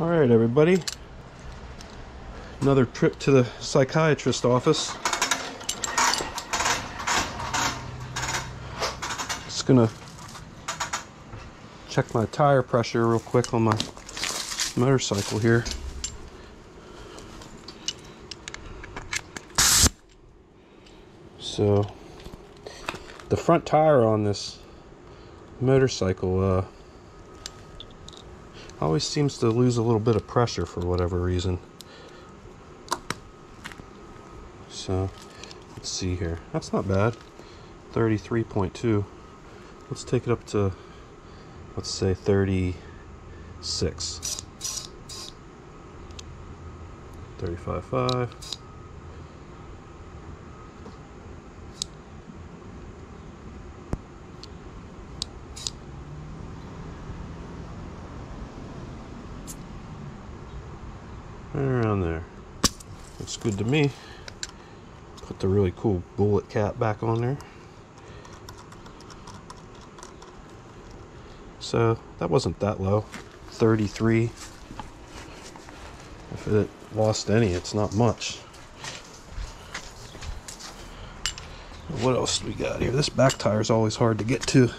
All right, everybody. Another trip to the psychiatrist office. Just gonna check my tire pressure real quick on my motorcycle here. So the front tire on this motorcycle always seems to lose a little bit of pressure for whatever reason. So let's see here. That's not bad. 33.2. Let's take it up to, let's say 36. 35.5. Right around there. Looks good to me. Put the really cool bullet cap back on there. So that wasn't that low. 33. If it lost any, it's not much. What else do we got here? This back tire is always hard to get to.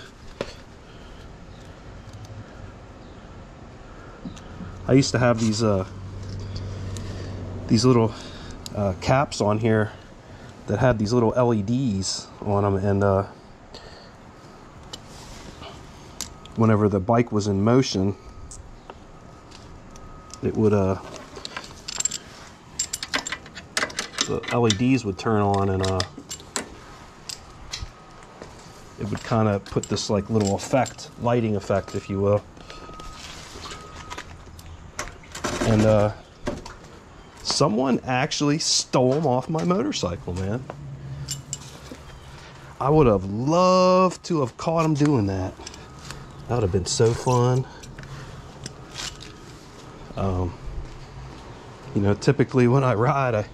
I used to have these little caps on here that had these little LEDs on them, and whenever the bike was in motion, it would the LEDs would turn on, and it would kind of put this like little effect, lighting effect, if you will. And someone actually stole them off my motorcycle, man. I would have loved to have caught them doing that. That would have been so fun. You know, typically when I ride,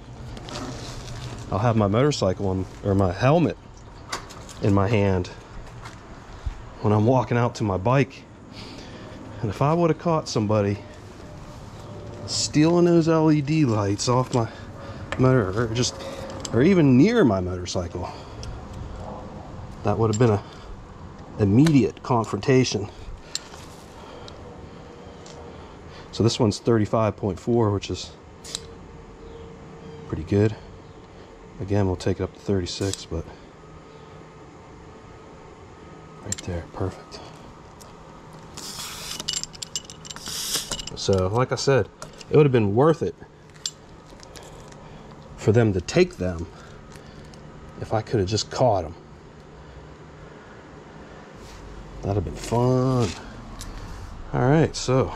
I'll have my motorcycle or my helmet in my hand when I'm walking out to my bike. And if I would have caught somebody stealing those LED lights off my motor, or even near my motorcycle, that would have been a immediate confrontation. So this one's 35.4, which is pretty good. Again, we'll take it up to 36, but right there, perfect. So like I said, it would have been worth it for them to take them if I could have just caught them. That'd have been fun. All right, so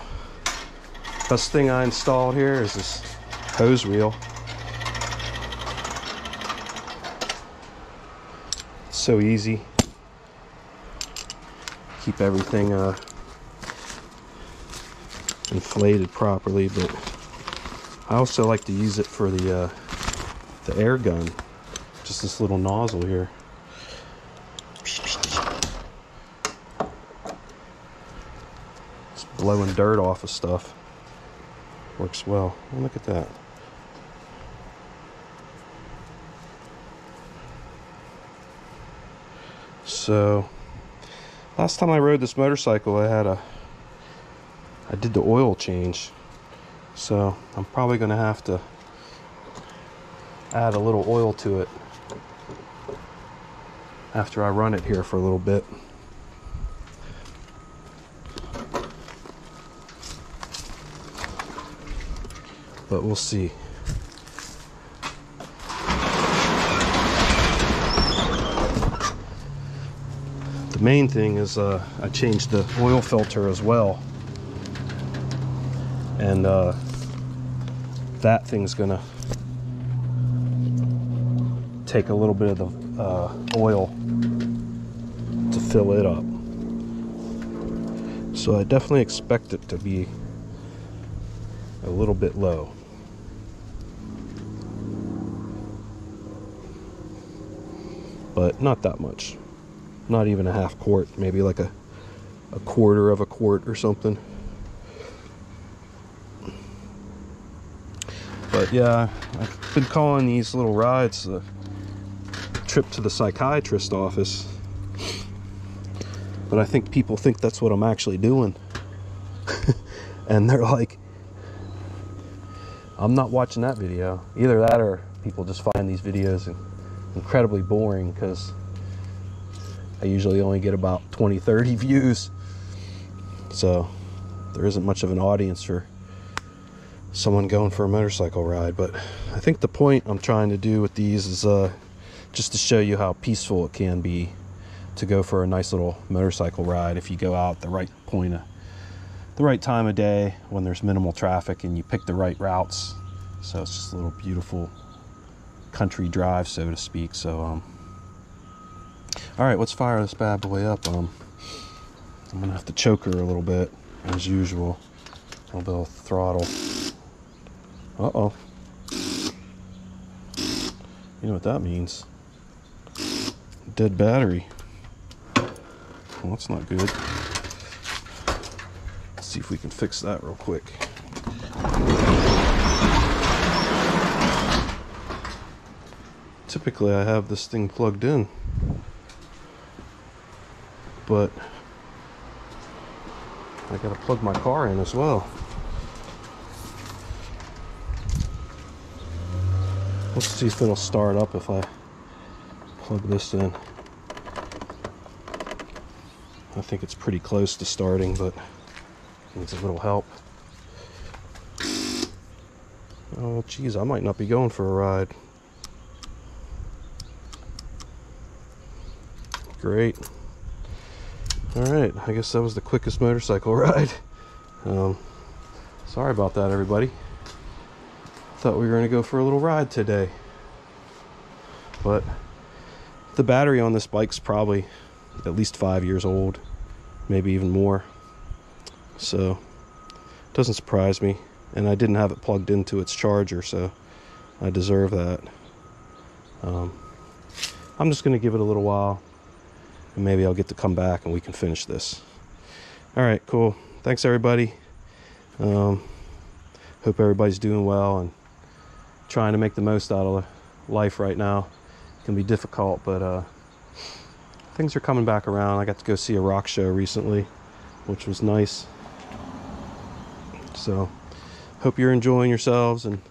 best thing I installed here is this hose reel. So easy. Keep everything inflated properly, but I also like to use it for the air gun. Just this little nozzle here. Just blowing dirt off of stuff. Works well. Oh, look at that. So last time I rode this motorcycle, I did the oil change, so I'm probably gonna have to add a little oil to it after I run it here for a little bit. But we'll see. The main thing is I changed the oil filter as well. And that thing's gonna take a little bit of the oil to fill it up. So I definitely expect it to be a little bit low. But not that much. Not even a half quart, maybe like a quarter of a quart or something. But yeah, I've been calling these little rides the trip to the psychiatrist office. But I think people think that's what I'm actually doing. And they're like, I'm not watching that video. Either that or people just find these videos incredibly boring, because I usually only get about 20-30 views. So there isn't much of an audience for someone going for a motorcycle ride. But I think the point I'm trying to do with these is just to show you how peaceful it can be to go for a nice little motorcycle ride if you go out at the right time of day when there's minimal traffic and you pick the right routes. So it's just a little beautiful country drive, so to speak. So all right, let's fire this bad boy up. I'm gonna have to choke her a little bit as usual. A little bit of throttle. Uh-oh. You know what that means? Dead battery. Well, that's not good. Let's see if we can fix that real quick. Typically I have this thing plugged in, but I gotta plug my car in as well. Let's see if it'll start up if I plug this in. I think it's pretty close to starting, but needs a little help. Oh geez, I might not be going for a ride. Great. Alright, I guess that was the quickest motorcycle ride. Sorry about that, everybody. Thought we were going to go for a little ride today. But the battery on this bike's probably at least 5 years old, maybe even more. So it doesn't surprise me. And I didn't have it plugged into its charger, so I deserve that. I'm just going to give it a little while, and maybe I'll get to come back and we can finish this. All right, cool. Thanks, everybody. Hope everybody's doing well and trying to make the most out of life right now. It can be difficult, but things are coming back around. I got to go see a rock show recently, which was nice. So hope you're enjoying yourselves and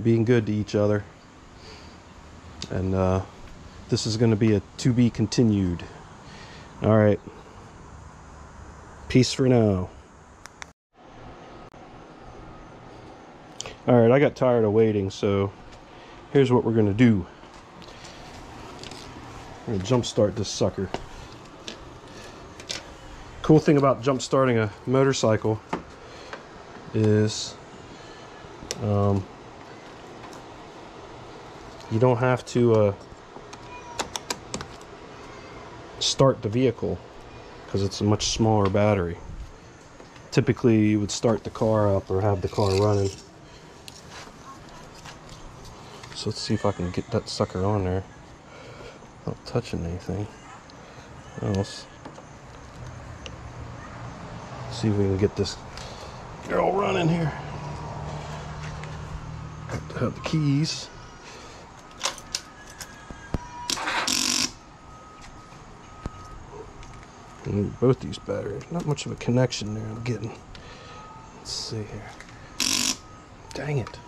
being good to each other. And this is going to be a to be continued. All right. Peace for now. All right, I got tired of waiting, so here's what we're going to do. I'm going to jump start this sucker. Cool thing about jump starting a motorcycle is you don't have to start the vehicle because it's a much smaller battery. Typically you would start the car up or have the car running. So let's see if I can get that sucker on there without touching anything else. See if we can get this girl running here. Have to have the keys. And both these batteries, not much of a connection there I'm getting. Let's see here. Dang it.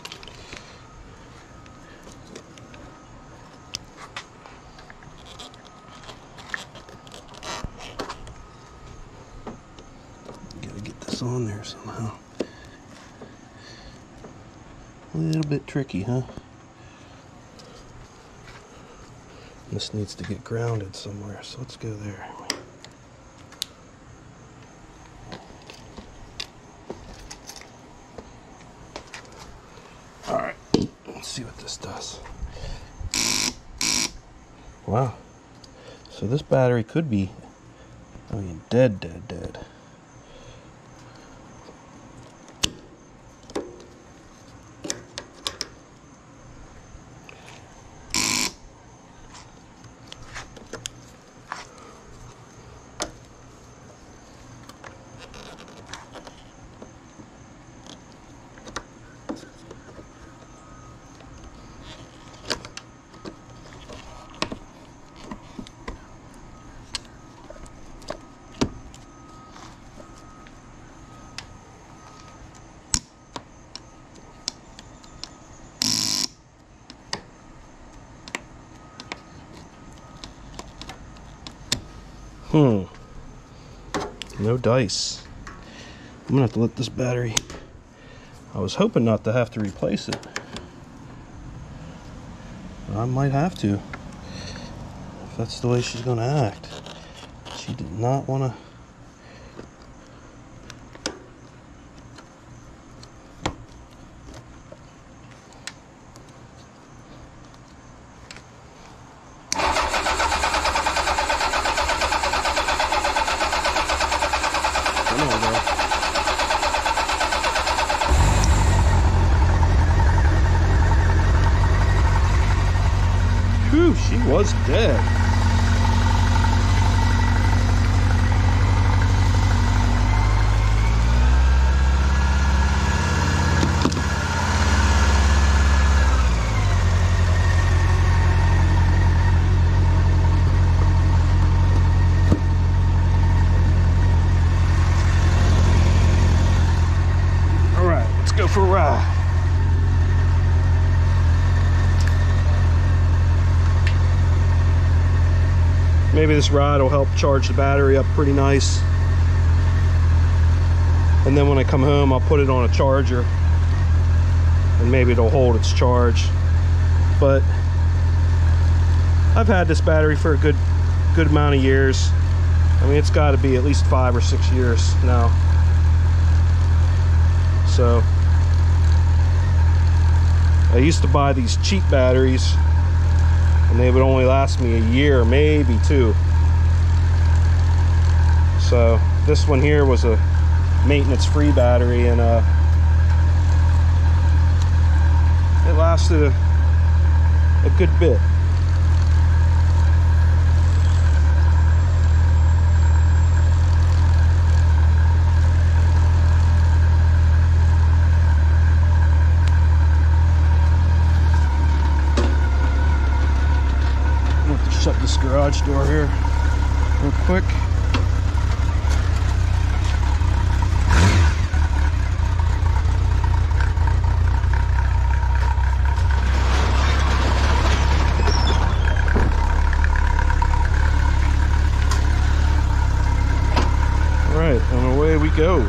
Gotta get this on there somehow. A little bit tricky, huh? This needs to get grounded somewhere, so let's go there. Alright, let's see what this does. Wow. So this battery could be, I mean, dead. No dice. I'm gonna have to let this battery. I was hoping not to have to replace it. I might have to, if that's the way she's gonna act. She did not want to. Whew, she was dead. All right, let's go for a ride. Maybe this ride will help charge the battery up pretty nice. And then when I come home, I'll put it on a charger and maybe it'll hold its charge. But I've had this battery for a good amount of years. I mean, it's got to be at least 5 or 6 years now. So I used to buy these cheap batteries and they would only last me a year, maybe 2. So this one here was a maintenance-free battery, and it lasted a good bit. Shut this garage door here real quick. All right, and away we go.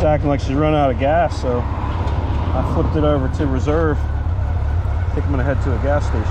Acting like she's run out of gas, so I flipped it over to reserve. I think I'm gonna head to a gas station.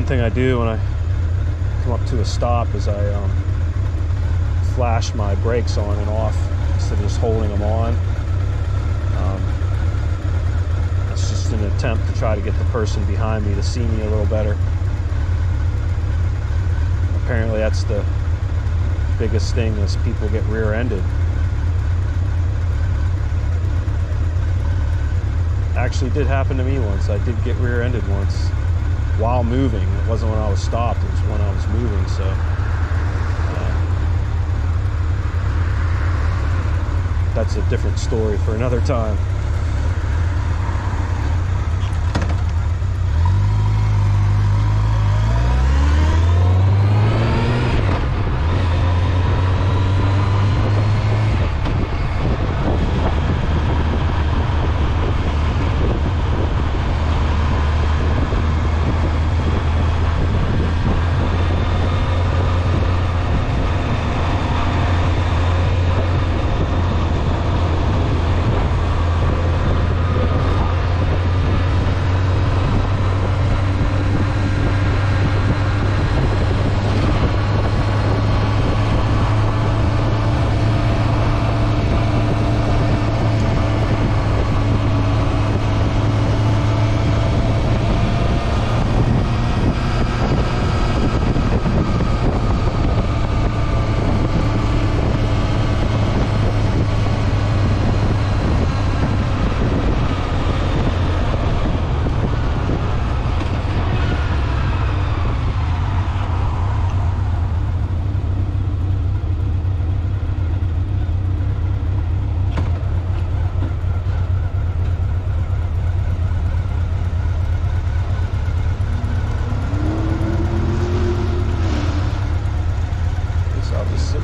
one thing I do when I come up to a stop is I flash my brakes on and off instead of just holding them on. It's just an attempt to try to get the person behind me to see me a little better. Apparently that's the biggest thing, is people get rear-ended. Actually did happen to me once. I did get rear-ended once while moving. It wasn't when I was stopped, it was when I was moving, so that's a different story for another time.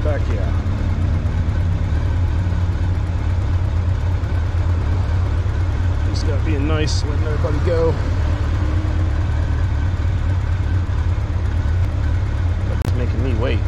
Back here. Just gotta be nice, letting everybody go. But it's making me wait.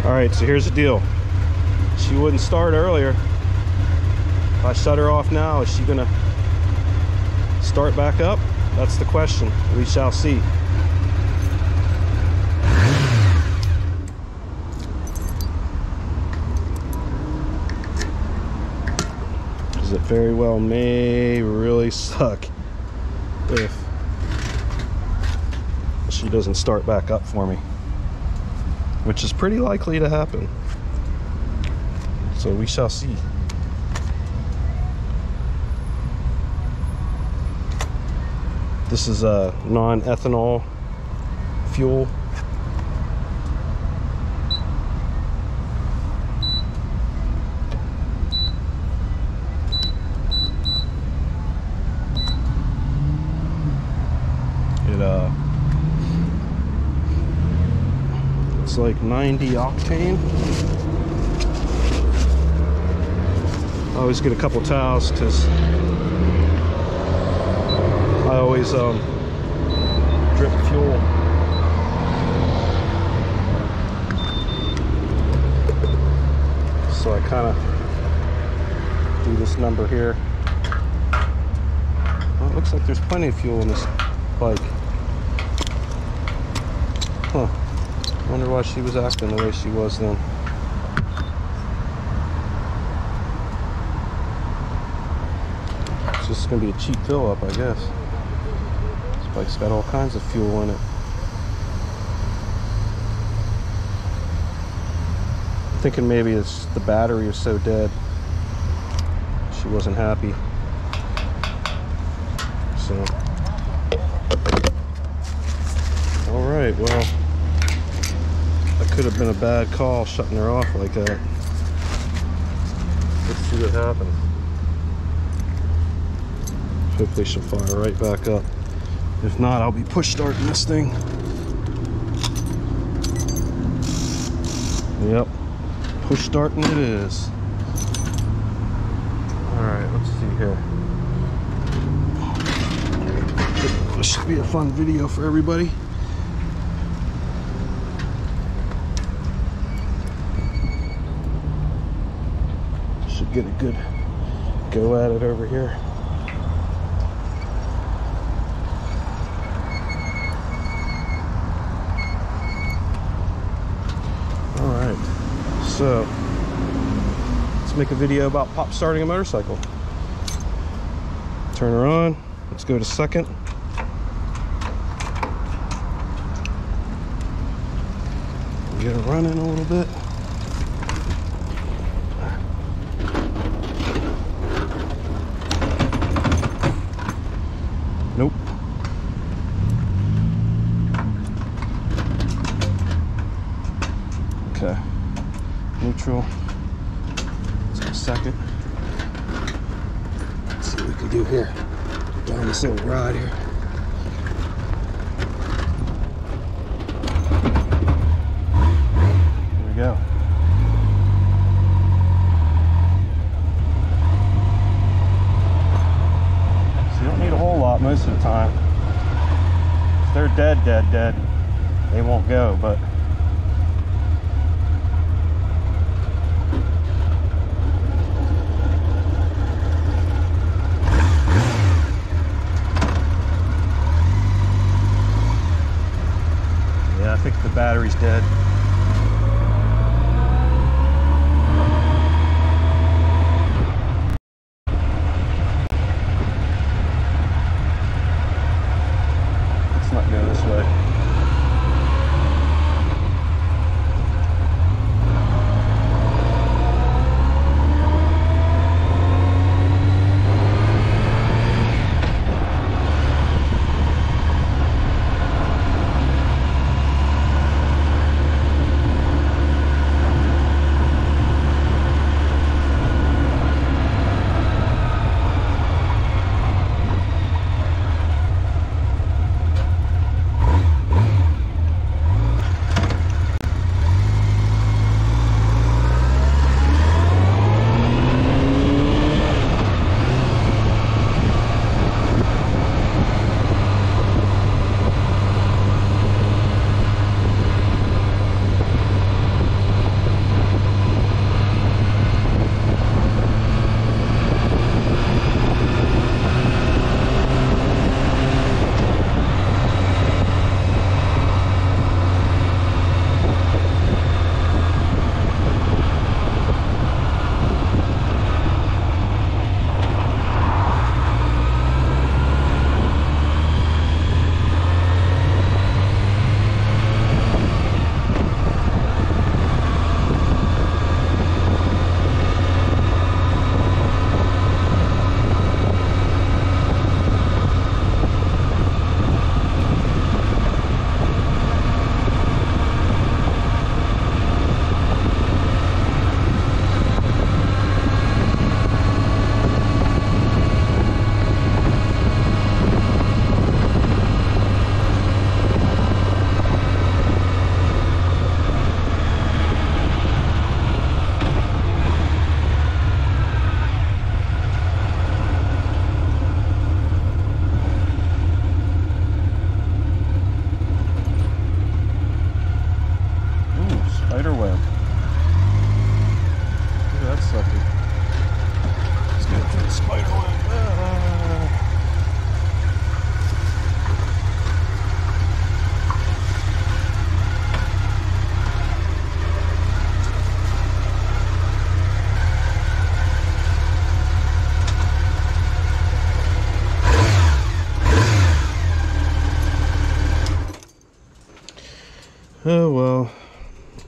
Alright, so here's the deal. She wouldn't start earlier. If I shut her off now, is she gonna start back up? That's the question. We shall see. Because it very well may really suck if she doesn't start back up for me, which is pretty likely to happen. So we shall see. This is a non-ethanol fuel. It's like 90 octane. I always get a couple towels because I always drip fuel. So I kind of do this number here. Well, it looks like there's plenty of fuel in this bike. Huh. Wonder why she was acting the way she was then. It's just gonna be a cheap fill up, I guess. This bike's got all kinds of fuel in it. Thinking maybe it's the battery is so dead. She wasn't happy. So, all right, well, that could have been a bad call shutting her off like that. Let's see what happens. Hopefully she'll fire right back up. If not, I'll be push starting this thing. Yep, push starting it is. All right, let's see here. This should be a fun video for everybody. Should get a good go at it over here. All right, so let's make a video about pop starting a motorcycle. Turn her on. Let's go to second. Get her running a little bit. Nope. Okay. Neutral. Let's go second. Let's see what we can do here. Down this little ride here. Here we go. So you don't need a whole lot most of the time. If they're dead, they won't go, but I think the battery's dead. Let's not go this way.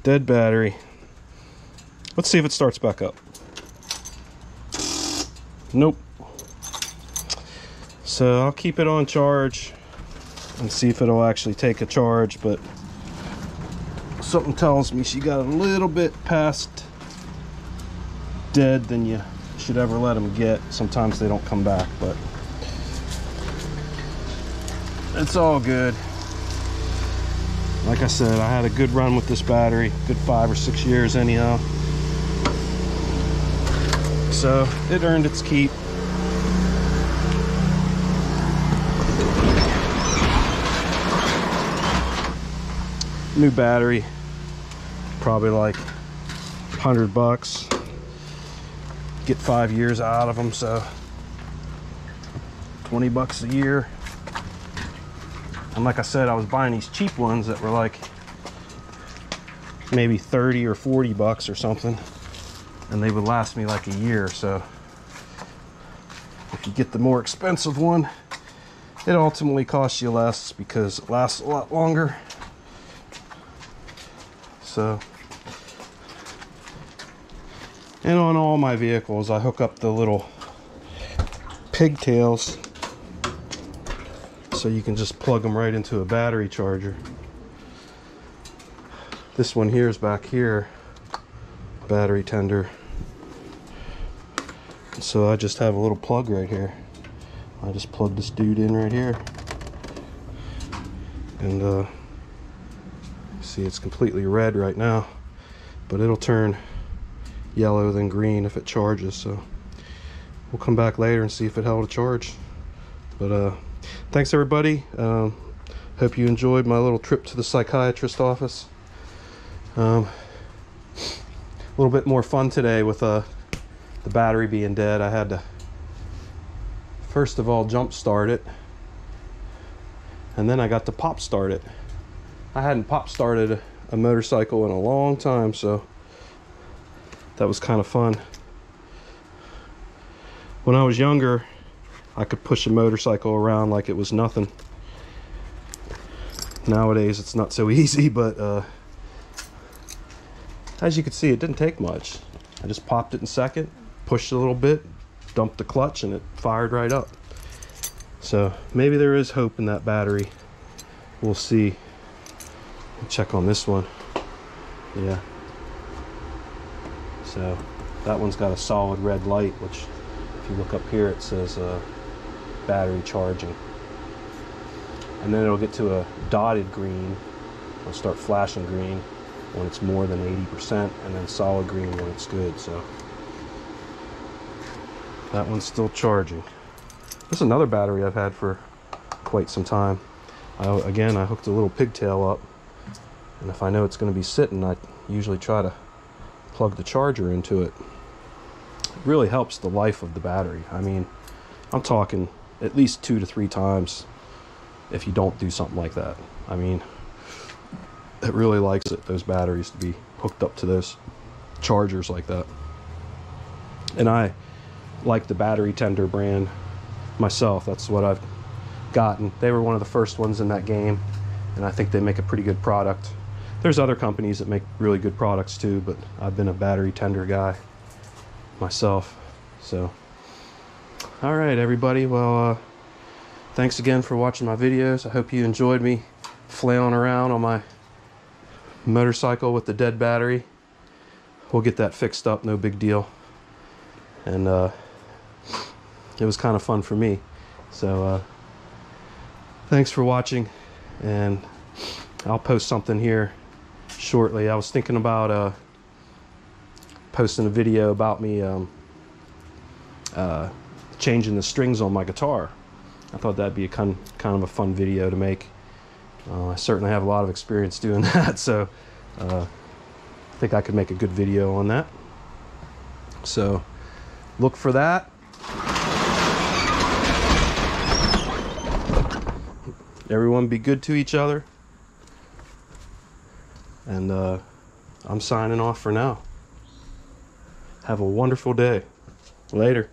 Dead battery. Let's see if it starts back up. Nope. So I'll keep it on charge and see if it'll actually take a charge, but something tells me she got a little bit past dead than you should ever let them get. Sometimes they don't come back, but it's all good. Like I said, I had a good run with this battery, good 5 or 6 years anyhow. So it earned its keep. New battery, probably like $100. Get 5 years out of them, so $20 a year. And like I said, I was buying these cheap ones that were like maybe 30 or 40 bucks or something, and they would last me like a year. So if you get the more expensive one, it ultimately costs you less because it lasts a lot longer. So, and on all my vehicles, I hook up the little pigtails so you can just plug them right into a battery charger. This one here is back here, battery tender. So I just have a little plug right here. I just plug this dude in right here. And see, it's completely red right now, but it'll turn yellow then green if it charges. So we'll come back later and see if it held a charge. But thanks everybody. Hope you enjoyed my little trip to the psychiatrist office. A little bit more fun today with the battery being dead. I had to first of all jump start it, and then I got to pop start it. I hadn't pop started a motorcycle in a long time, so that was kind of fun. When I was younger, I could push a motorcycle around like it was nothing. Nowadays it's not so easy, but as you can see, it didn't take much. I just popped it in second, pushed it a little bit, dumped the clutch, and it fired right up. So maybe there is hope in that battery. We'll see. Check on this one. Yeah. So that one's got a solid red light, which if you look up here, it says battery charging. And then it'll get to a dotted green. It'll start flashing green when it's more than 80%, and then solid green when it's good. So that one's still charging. This is another battery I've had for quite some time. Again, I hooked a little pigtail up, and if I know it's going to be sitting, I usually try to plug the charger into it. It really helps the life of the battery. I mean, I'm talking at least 2 to 3 times if you don't do something like that. I mean, it really likes it, those batteries, to be hooked up to those chargers like that. And I like the battery tender brand myself. That's what I've gotten. They were one of the first ones in that game, and I think they make a pretty good product. There's other companies that make really good products too, but I've been a battery tender guy myself. So all right everybody, well thanks again for watching my videos. I hope you enjoyed me flailing around on my motorcycle with the dead battery. We'll get that fixed up, no big deal. And it was kind of fun for me. So thanks for watching, and I'll post something here shortly. I was thinking about posting a video about me changing the strings on my guitar. I thought that'd be a kind of a fun video to make. I certainly have a lot of experience doing that, so I think I could make a good video on that. So look for that. Everyone be good to each other. And I'm signing off for now. Have a wonderful day. Later.